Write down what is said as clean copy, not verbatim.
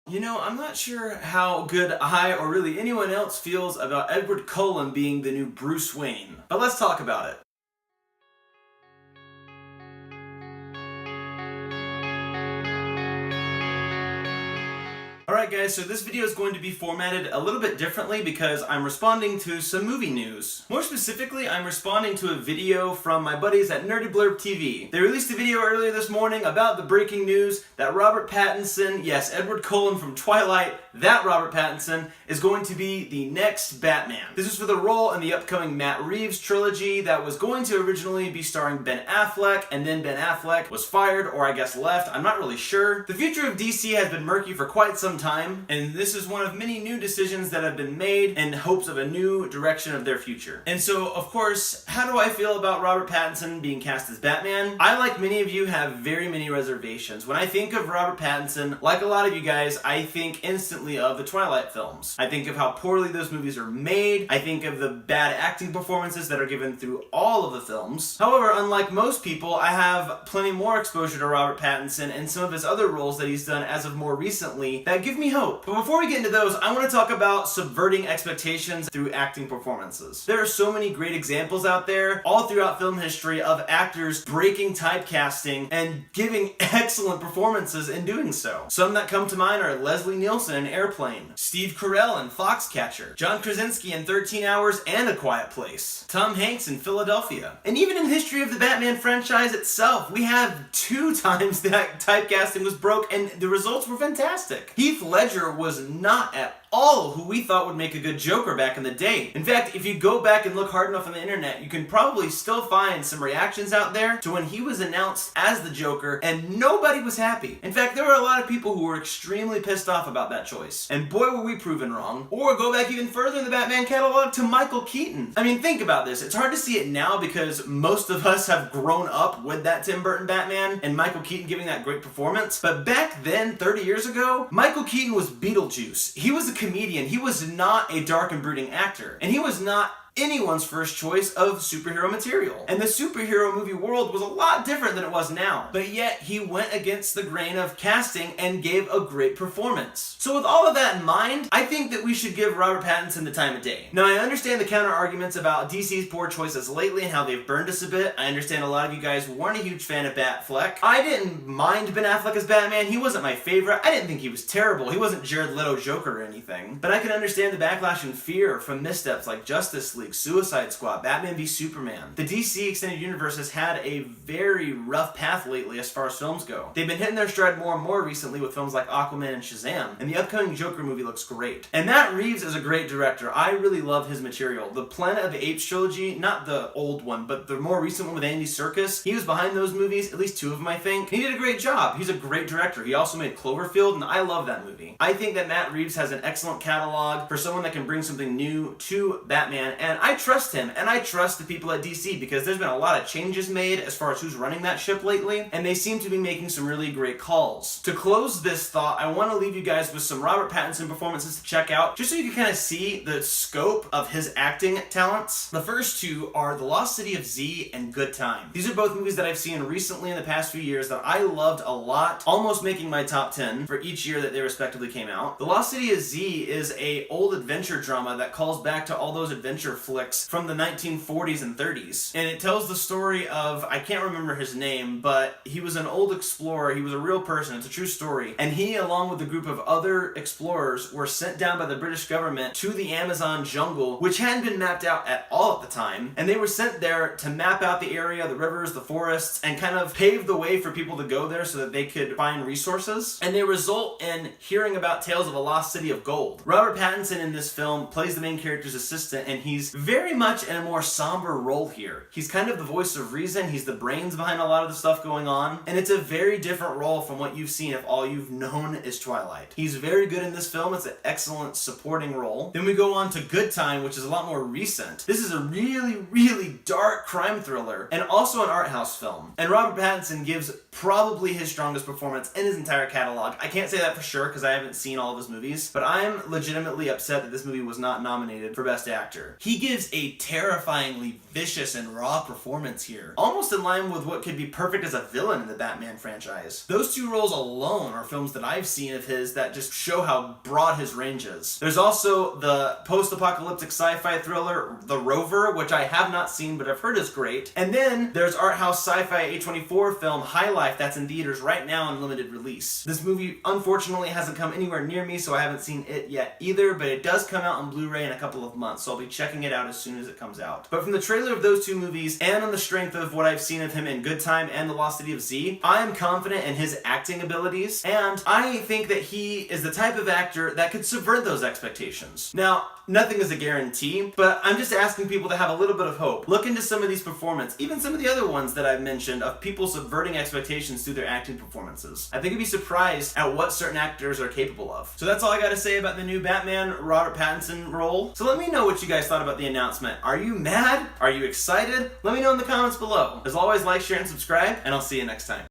You know, I'm not sure how good I or really anyone else feels about Edward Cullen being the new Bruce Wayne, but let's talk about it. Alright guys, so this video is going to be formatted a little bit differently because I'm responding to some movie news. More specifically, I'm responding to a video from my buddies at Nerdy Blurb TV. They released a video earlier this morning about the breaking news that Robert Pattinson, yes, Edward Cullen from Twilight, that Robert Pattinson, is going to be the next Batman. This is for the role in the upcoming Matt Reeves trilogy that was going to originally be starring Ben Affleck, and then Ben Affleck was fired, or I guess left, I'm not really sure. The future of DC has been murky for quite some time, and this is one of many new decisions that have been made in hopes of a new direction of their future. And so, of course, how do I feel about Robert Pattinson being cast as Batman? I, like many of you, have very many reservations. When I think of Robert Pattinson, like a lot of you guys, I think instantly of the Twilight films. I think of how poorly those movies are made. I think of the bad acting performances that are given through all of the films. However, unlike most people, I have plenty more exposure to Robert Pattinson and some of his other roles that he's done as of more recently that give me hope. But before we get into those, I want to talk about subverting expectations through acting performances. There are so many great examples out there, all throughout film history, of actors breaking typecasting and giving excellent performances in doing so. Some that come to mind are Leslie Nielsen in Airplane, Steve Carell in Foxcatcher, John Krasinski in 13 Hours and A Quiet Place, Tom Hanks in Philadelphia. And even in the history of the Batman franchise itself, we have 2 times that typecasting was broke and the results were fantastic. Heath Ledger was not at all who we thought would make a good Joker back in the day. In fact, if you go back and look hard enough on the internet, you can probably still find some reactions out there to when he was announced as the Joker and nobody was happy. In fact, there were a lot of people who were extremely pissed off about that choice. And boy were we proven wrong. Or go back even further in the Batman catalog to Michael Keaton. I mean, think about this. It's hard to see it now because most of us have grown up with that Tim Burton Batman and Michael Keaton giving that great performance. But back then, 30 years ago, Michael Keaton was Beetlejuice. He was a comedian. He was not a dark and brooding actor. And he was not anyone's first choice of superhero material. And the superhero movie world was a lot different than it was now. But yet, he went against the grain of casting and gave a great performance. So with all of that in mind, I think that we should give Robert Pattinson the time of day. Now, I understand the counter arguments about DC's poor choices lately and how they've burned us a bit. I understand a lot of you guys weren't a huge fan of Batfleck. I didn't mind Ben Affleck as Batman. He wasn't my favorite. I didn't think he was terrible. He wasn't Jared Leto Joker or anything. But I can understand the backlash and fear from missteps like Justice League, Suicide Squad, Batman v Superman. The DC Extended Universe has had a very rough path lately as far as films go. They've been hitting their stride more and more recently with films like Aquaman and Shazam, and the upcoming Joker movie looks great. And Matt Reeves is a great director. I really love his material. The Planet of the Apes trilogy, not the old one, but the more recent one with Andy Serkis, he was behind those movies, at least 2 of them I think. He did a great job. He's a great director. He also made Cloverfield, and I love that movie. I think that Matt Reeves has an excellent catalog for someone that can bring something new to Batman, and I trust him, and I trust the people at DC because there's been a lot of changes made as far as who's running that ship lately, and they seem to be making some really great calls. To close this thought, I want to leave you guys with some Robert Pattinson performances to check out, just so you can kind of see the scope of his acting talents. The first 2 are The Lost City of Z and Good Time. These are both movies that I've seen recently in the past few years that I loved a lot, almost making my top 10 for each year that they respectively came out. The Lost City of Z is a old adventure drama that calls back to all those adventure flicks from the 1940s and 30s. And it tells the story of, I can't remember his name, but he was an old explorer. He was a real person. It's a true story. And he, along with a group of other explorers, were sent down by the British government to the Amazon jungle, which hadn't been mapped out at all at the time. And they were sent there to map out the area, the rivers, the forests, and kind of pave the way for people to go there so that they could find resources. And they result in hearing about tales of a lost city of gold. Robert Pattinson in this film plays the main character's assistant, and he's very much in a more somber role here. He's kind of the voice of reason. He's the brains behind a lot of the stuff going on. And it's a very different role from what you've seen if all you've known is Twilight. He's very good in this film. It's an excellent supporting role. Then we go on to Good Time, which is a lot more recent. This is a really, really dark crime thriller and also an art house film. And Robert Pattinson gives probably his strongest performance in his entire catalog. I can't say that for sure because I haven't seen all of his movies, but I'm legitimately upset that this movie was not nominated for Best Actor. He He gives a terrifyingly vicious and raw performance here, almost in line with what could be perfect as a villain in the Batman franchise. Those two roles alone are films that I've seen of his that just show how broad his range is. There's also the post-apocalyptic sci-fi thriller The Rover, which I have not seen but I've heard is great. And then there's art house sci-fi A24 film High Life that's in theaters right now in limited release. This movie unfortunately hasn't come anywhere near me, so I haven't seen it yet either, but it does come out on Blu-ray in a couple of months, so I'll be checking it out as soon as it comes out. But from the trailer of those two movies, and on the strength of what I've seen of him in Good Time and The Lost City of Z, I am confident in his acting abilities, and I think that he is the type of actor that could subvert those expectations. Now, nothing is a guarantee, but I'm just asking people to have a little bit of hope. Look into some of these performances, even some of the other ones that I've mentioned, of people subverting expectations through their acting performances. I think you'd be surprised at what certain actors are capable of. So that's all I gotta say about the new Batman Robert Pattinson role. So let me know what you guys thought about the announcement. Are you mad? Are you excited? Let me know in the comments below. As always, like, share, and subscribe, and I'll see you next time.